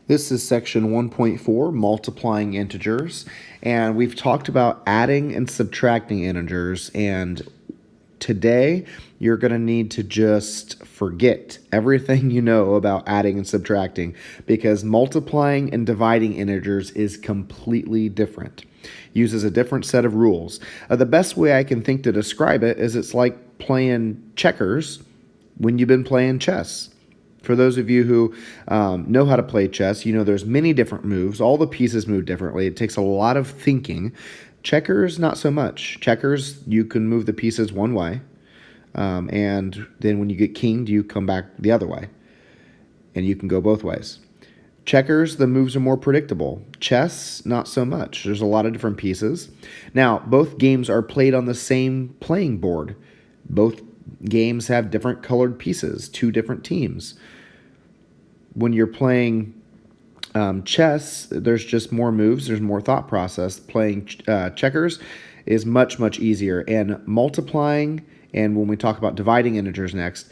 This is section 1.4, multiplying integers, and we've talked about adding and subtracting integers, and today you're going to need to just forget everything you know about adding and subtracting, because multiplying and dividing integers is completely different. Uses a different set of rules. The best way I can think to describe it is it's like playing checkers when you've been playing chess. For those of you who know how to play chess, you know there's many different moves. All the pieces move differently. It takes a lot of thinking. Checkers, not so much. Checkers, you can move the pieces one way, and then when you get kinged, you come back the other way, and you can go both ways. Checkers, the moves are more predictable. Chess, not so much. There's a lot of different pieces. Now, both games are played on the same playing board. Both games have different colored pieces, two different teams. When you're playing chess, there's just more moves, there's more thought process. Playing checkers is much, much easier. And multiplying, and when we talk about dividing integers next,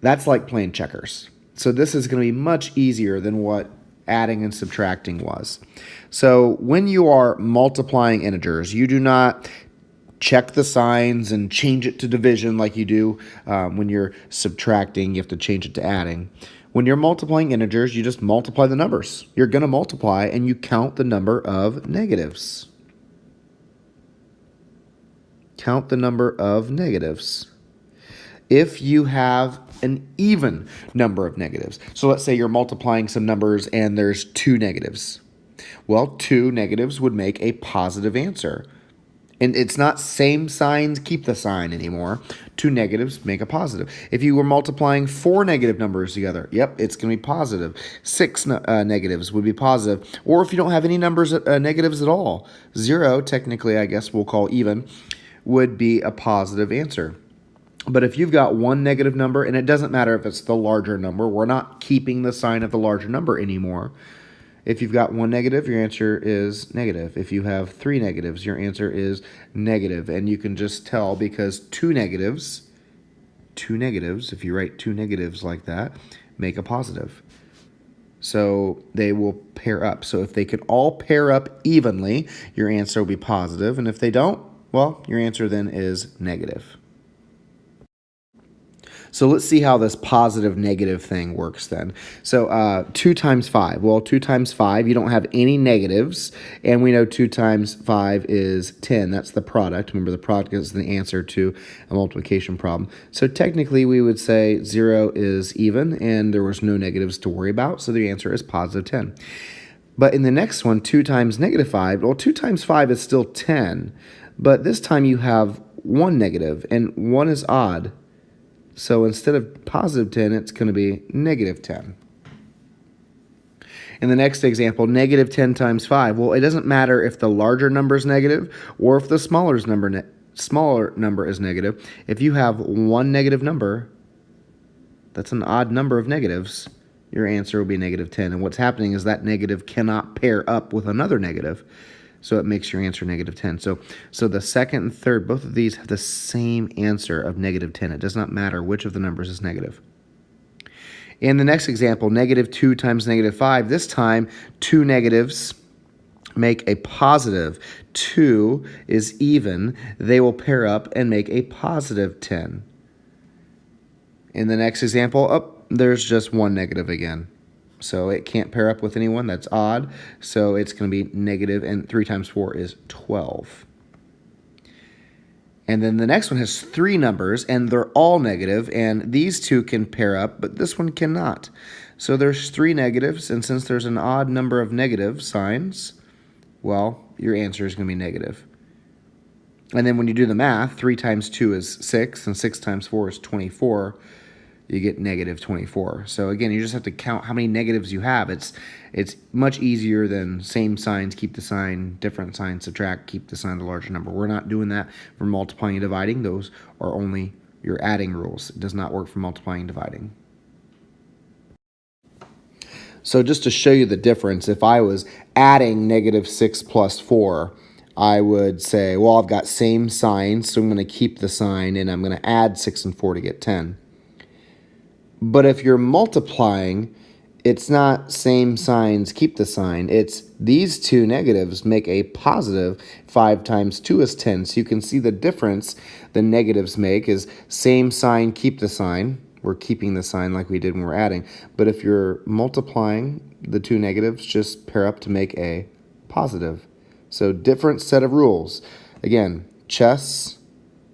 that's like playing checkers. So this is going to be much easier than what adding and subtracting was. So when you are multiplying integers, you do not check the signs and change it to division like you do when you're subtracting. You have to change it to adding. When you're multiplying integers, you just multiply the numbers. You're going to multiply, and you count the number of negatives. Count the number of negatives. If you have an even number of negatives, so let's say you're multiplying some numbers and there's 2 negatives. Well, 2 negatives would make a positive answer. And it's not same signs, keep the sign anymore. 2 negatives make a positive. If you were multiplying 4 negative numbers together, yep, it's going to be positive. 6 negatives would be positive. Or if you don't have any numbers negatives at all, 0, technically I guess we'll call even, would be a positive answer. But if you've got 1 negative number, and it doesn't matter if it's the larger number, we're not keeping the sign of the larger number anymore. If you've got 1 negative, your answer is negative. If you have 3 negatives, your answer is negative. And you can just tell because 2 negatives, if you write 2 negatives like that, make a positive. So they will pair up. So if they can all pair up evenly, your answer will be positive. And if they don't, well, your answer then is negative. So let's see how this positive negative thing works then. So 2 times 5. Well, 2 times 5, you don't have any negatives. And we know 2 times 5 is 10. That's the product. Remember, the product is the answer to a multiplication problem. So technically, we would say 0 is even, and there was no negatives to worry about. So the answer is positive 10. But in the next one, 2 times negative 5, well, 2 times 5 is still 10. But this time you have 1 negative, and 1 is odd. So instead of positive 10, it's going to be negative 10. In the next example, negative 10 times 5. Well, it doesn't matter if the larger number is negative or if the smaller number is negative. If you have 1 negative number, that's an odd number of negatives, your answer will be negative 10. And what's happening is that negative cannot pair up with another negative. So it makes your answer negative 10. So the second and third, both of these have the same answer of negative 10. It does not matter which of the numbers is negative. In the next example, negative 2 times negative 5. This time, 2 negatives make a positive. 2 is even. They will pair up and make a positive 10. In the next example, there's just 1 negative again. So it can't pair up with anyone. That's odd. So it's going to be negative, and 3 times 4 is 12. And then the next one has 3 numbers, and they're all negative, and these two can pair up, but this one cannot. So there's 3 negatives, and since there's an odd number of negative signs, well, your answer is going to be negative. And then when you do the math, 3 times 2 is 6, and 6 times 4 is 24. You get negative 24. So again, you just have to count how many negatives you have. It's much easier than same signs, keep the sign, different signs, subtract, keep the sign, the larger number. We're not doing that for multiplying and dividing. Those are only your adding rules. It does not work for multiplying and dividing. So just to show you the difference, if I was adding negative 6 plus 4, I would say, well, I've got same signs, so I'm going to keep the sign, and I'm going to add 6 and 4 to get 10. But if you're multiplying, it's not same signs keep the sign. It's these two negatives make a positive. 5 times 2 is 10. So you can see the difference the negatives make is same sign keep the sign. We're keeping the sign like we did when we're adding. But if you're multiplying, the two negatives just pair up to make a positive. So different set of rules. Again, chess,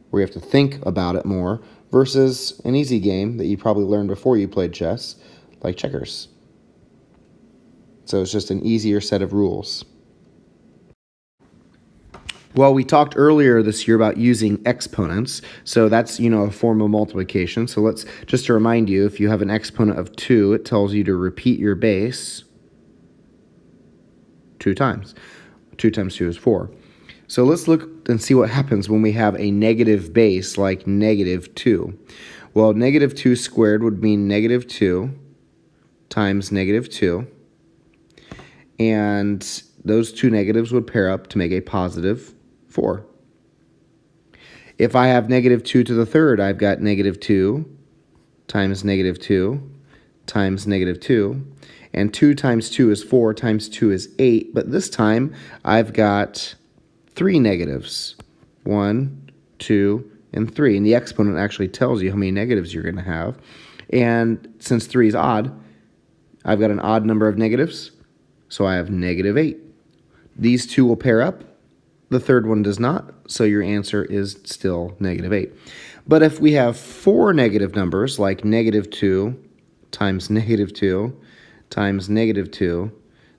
where you have to think about it more, versus an easy game that you probably learned before you played chess, like checkers. So it's just an easier set of rules. Well, we talked earlier this year about using exponents. So that's, a form of multiplication. So let's, just to remind you, if you have an exponent of 2, it tells you to repeat your base 2 times. 2 times 2 is 4. So let's look and see what happens when we have a negative base like negative 2. Well, negative 2 squared would mean negative 2 times negative 2. And those two negatives would pair up to make a positive 4. If I have negative 2 to the third, I've got negative 2 times negative 2 times negative 2. And 2 times 2 is 4 times 2 is 8. But this time, I've got 3 negatives. 1, 2, and 3. And the exponent actually tells you how many negatives you're going to have. And since 3 is odd, I've got an odd number of negatives. So I have negative 8. These two will pair up. The third one does not, so your answer is still negative 8. But if we have 4 negative numbers, like negative 2 times negative 2 times negative 2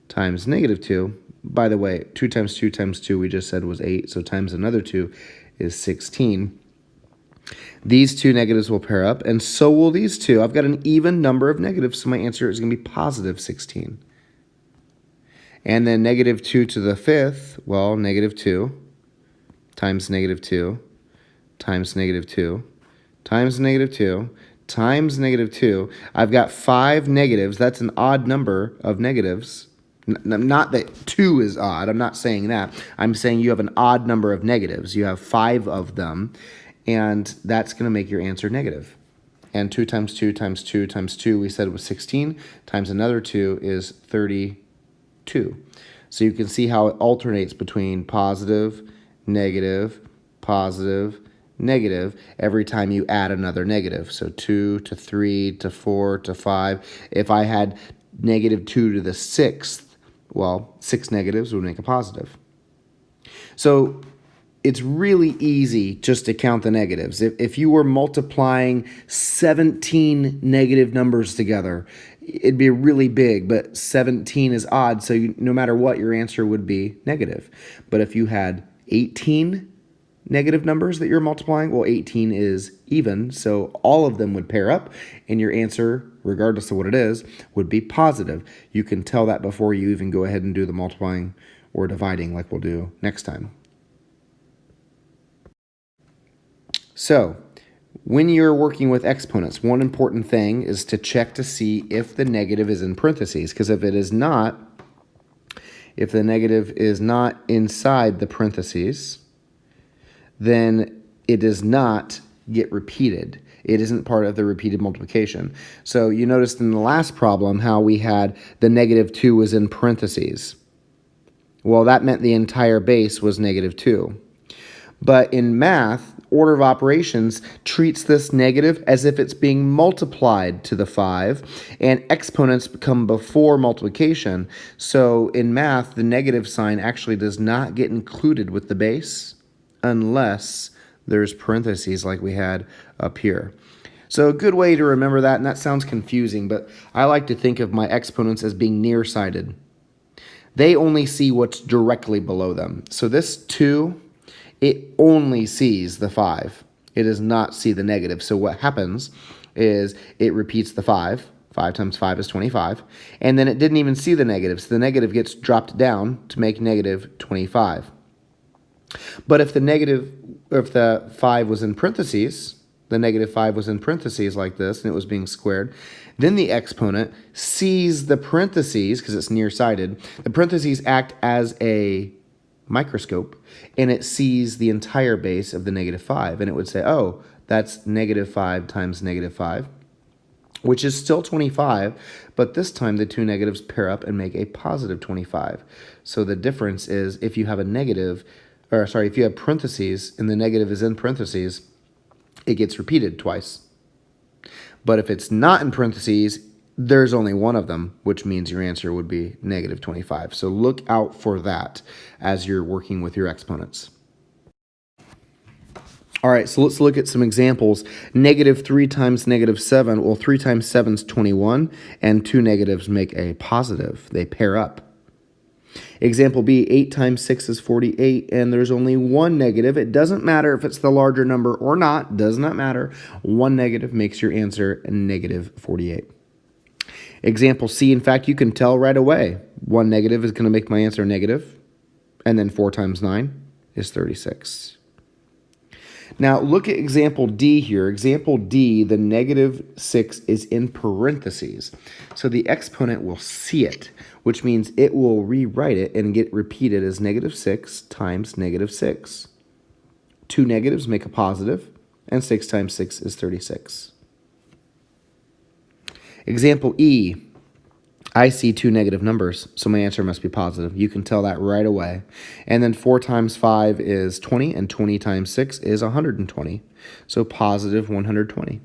times negative 2, by the way, 2 times 2 times 2 we just said was 8, so times another 2 is 16. These two negatives will pair up, and so will these two. I've got an even number of negatives, so my answer is going to be positive 16. And then negative 2 to the fifth, well, negative 2 times negative 2 times negative 2 times negative 2 times negative 2. I've got 5 negatives. That's an odd number of negatives. Not that 2 is odd. I'm not saying that. I'm saying you have an odd number of negatives. You have 5 of them, and that's going to make your answer negative. And 2 times 2 times 2 times 2, we said was 16, times another 2 is 32. So you can see how it alternates between positive, negative, positive, negative every time you add another negative. So 2 to 3 to 4 to 5. If I had negative 2 to the sixth, well, 6 negatives would make a positive. So it's really easy just to count the negatives. If you were multiplying 17 negative numbers together, it'd be really big, but 17 is odd, so no matter what, your answer would be negative. But if you had 18 negative numbers that you're multiplying, well, 18 is even, so all of them would pair up, and your answer, regardless of what it is, would be positive. You can tell that before you even go ahead and do the multiplying or dividing like we'll do next time. So, when you're working with exponents, one important thing is to check to see if the negative is in parentheses, because if it is not, if the negative is not inside the parentheses, then it does not get repeated. It isn't part of the repeated multiplication. So you noticed in the last problem how we had the negative 2 was in parentheses. Well, that meant the entire base was negative 2. But in math, order of operations treats this negative as if it's being multiplied to the 5, and exponents come before multiplication. So in math, the negative sign actually does not get included with the base unless there's parentheses like we had up here. So a good way to remember that, and that sounds confusing, but I like to think of my exponents as being nearsighted. They only see what's directly below them. So this 2, it only sees the 5. It does not see the negative. So what happens is it repeats the 5. 5 times 5 is 25. And then it didn't even see the negative. So the negative gets dropped down to make negative 25. But if the 5 was in parentheses, the negative 5 was in parentheses like this, and it was being squared, then the exponent sees the parentheses, because it's nearsighted. The parentheses act as a microscope, and it sees the entire base of the negative 5, and it would say, oh, that's negative 5 times negative 5. which is still 25, but this time the two negatives pair up and make a positive 25. So the difference is if you have a negative, or sorry, if you have parentheses and the negative is in parentheses, it gets repeated twice. But if it's not in parentheses, there's only one of them, which means your answer would be negative 25. So look out for that as you're working with your exponents. All right, so let's look at some examples. Negative 3 times negative 7. Well, 3 times 7 is 21, and two negatives make a positive. They pair up. Example B, 8 times 6 is 48, and there's only one negative. It doesn't matter if it's the larger number or not. Does not matter. One negative makes your answer negative 48. Example C, in fact, you can tell right away. One negative is going to make my answer negative, and then 4 times 9 is 36. Now, look at example D here. Example D, the negative 6 is in parentheses. So the exponent will see it, which means it will rewrite it and get repeated as negative 6 times negative 6. Two negatives make a positive, and 6 times 6 is 36. Example E, I see two negative numbers, so my answer must be positive. You can tell that right away. And then 4 times 5 is 20, and 20 times 6 is 120. So positive 120.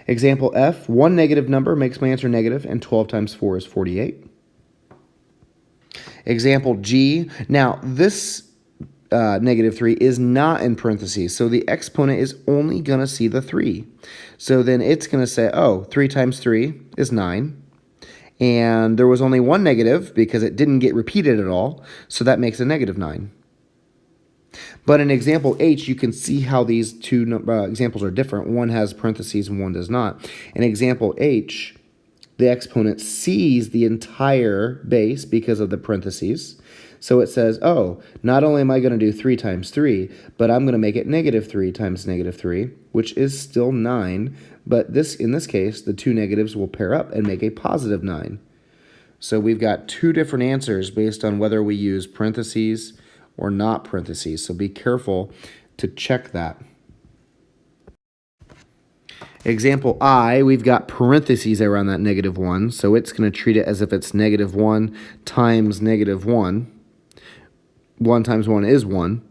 Example F, one negative number makes my answer negative, and 12 times 4 is 48. Example G, now this negative 3 is not in parentheses, so the exponent is only going to see the 3. So then it's going to say, oh, 3 times 3 is 9. And there was only one negative because it didn't get repeated at all, so that makes a negative 9. But in example H, you can see how these two examples are different. One has parentheses and one does not. In example H, the exponent sees the entire base because of the parentheses. So it says, oh, not only am I going to do 3 times 3, but I'm going to make it negative 3 times negative 3, which is still 9. But in this case, the two negatives will pair up and make a positive 9. So we've got two different answers based on whether we use parentheses or not parentheses. So be careful to check that. Example I, we've got parentheses around that negative 1, so it's going to treat it as if it's negative 1 times negative 1. 1 times 1 is 1,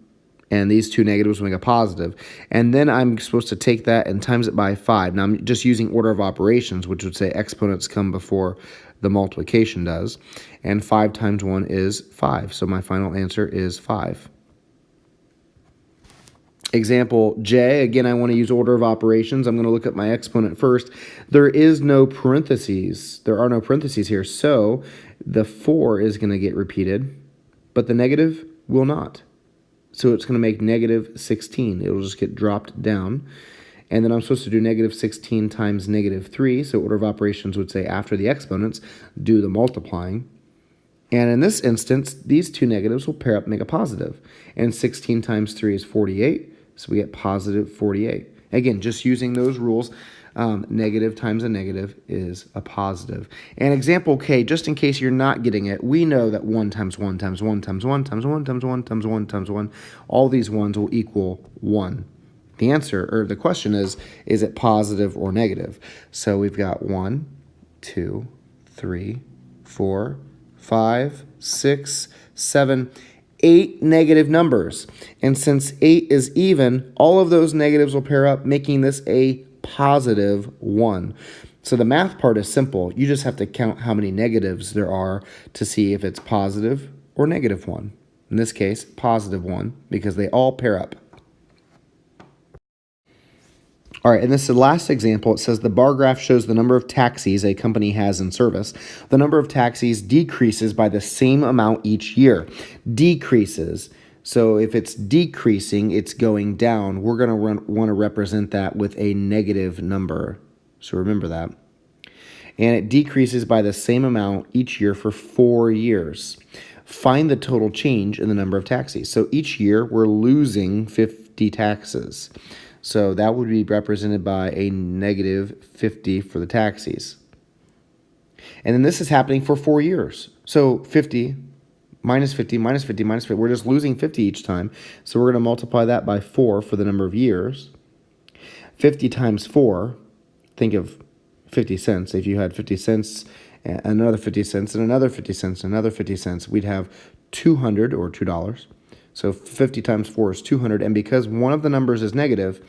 and these two negatives will make a positive. And then I'm supposed to take that and times it by 5. Now I'm just using order of operations, which would say exponents come before the multiplication does. And 5 times 1 is 5, so my final answer is 5. Example J, again, I want to use order of operations. I'm going to look at my exponent first. There is no parentheses. There are no parentheses here, so the 4 is going to get repeated, but the negative will not. So it's going to make negative 16. It will just get dropped down. And then I'm supposed to do negative 16 times negative 3, so order of operations would say after the exponents, do the multiplying. And in this instance, these two negatives will pair up and make a positive. And 16 times 3 is 48, so we get positive 48. Again, just using those rules, negative times a negative is a positive. And example K, just in case you're not getting it, we know that 1 times 1 times 1 times 1 times 1 times 1 times 1 times 1, all these ones will equal 1. The answer, or the question is it positive or negative? So we've got 1, 2, 3, 4, 5, 6, 7, 8 negative numbers. And since 8 is even, all of those negatives will pair up, making this a positive 1. So the math part is simple. You just have to count how many negatives there are to see if it's positive or negative 1. In this case, positive 1, because they all pair up. All right, and this is the last example. It says the bar graph shows the number of taxis a company has in service. The number of taxis decreases by the same amount each year. Decreases. So if it's decreasing, it's going down. We're going to want to represent that with a negative number. So remember that. And it decreases by the same amount each year for 4 years. Find the total change in the number of taxis. So each year, we're losing 50 taxis. So that would be represented by a negative 50 for the taxis. And then this is happening for 4 years. So 50 minus 50 minus 50 minus 50. We're just losing 50 each time. So we're going to multiply that by 4 for the number of years. 50 times 4, think of 50 cents. If you had 50 cents, and another 50 cents, and another 50 cents, and another 50 cents, we'd have 200 or $2. So 50 times 4 is 200, and because one of the numbers is negative,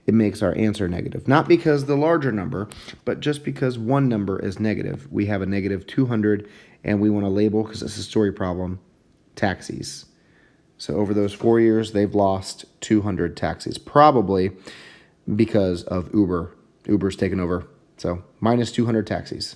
it makes our answer negative. Not because the larger number, but just because one number is negative. We have a negative 200, and we want to label, because it's a story problem, taxis. So over those 4 years, they've lost 200 taxis, probably because of Uber. Uber's taken over. So minus 200 taxis.